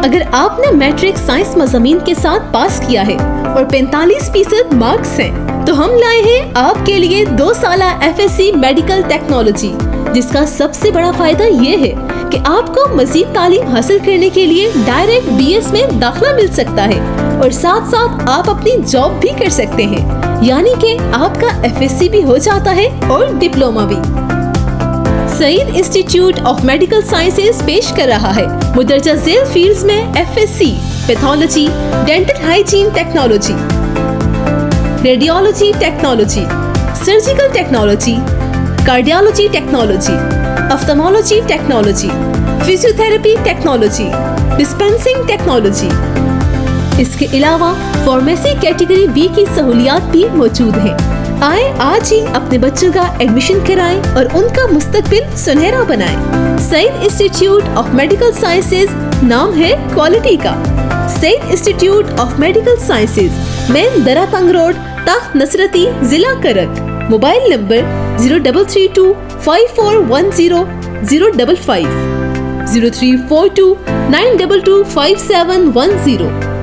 اگر آپ نے میٹرک سائنس مضامین کے ساتھ پاس کیا ہے اور 45% مارکس ہیں تو ہم لائے ہیں آپ کے لیے 2 سالہ FSc میڈیکل ٹیکنالوجی، جس کا سب سے بڑا فائدہ یہ ہے کہ آپ کو مزید تعلیم حاصل کرنے کے لیے ڈائریکٹ BS میں داخلہ مل سکتا ہے اور ساتھ ساتھ آپ اپنی جاب بھی کر سکتے ہیں، یعنی کہ آپ کا FSc بھی ہو جاتا ہے اور ڈپلومہ بھی۔ Saeed institute of medical sciences پیش کر رہا ہے مندرجہ ذیل فیلڈز میں FSc pathology, dental hygiene technology, radiology technology, surgical technology, cardiology technology, ophthalmology technology, physiotherapy technology, dispensing technology. اس کے علاوہ فارمیسی کیٹیگری B کی سہولیات بھی موجود ہیں۔ آئیں آج ہی اپنے بچوں کا ایڈمیشن کرائیں اور ان کا مستقبل سنہرا بنائیں۔ سعید انسٹیٹیوٹ آف میڈیکل سائنسز نام ہے کوالٹی کا۔ سعید انسٹیٹیوٹ آف میڈیکل سائنسز، مین درہ تنگ روڈ، تخت نصرتی، ضلع کرک۔ Mobile number 0332 5410 055 0342 922 5710۔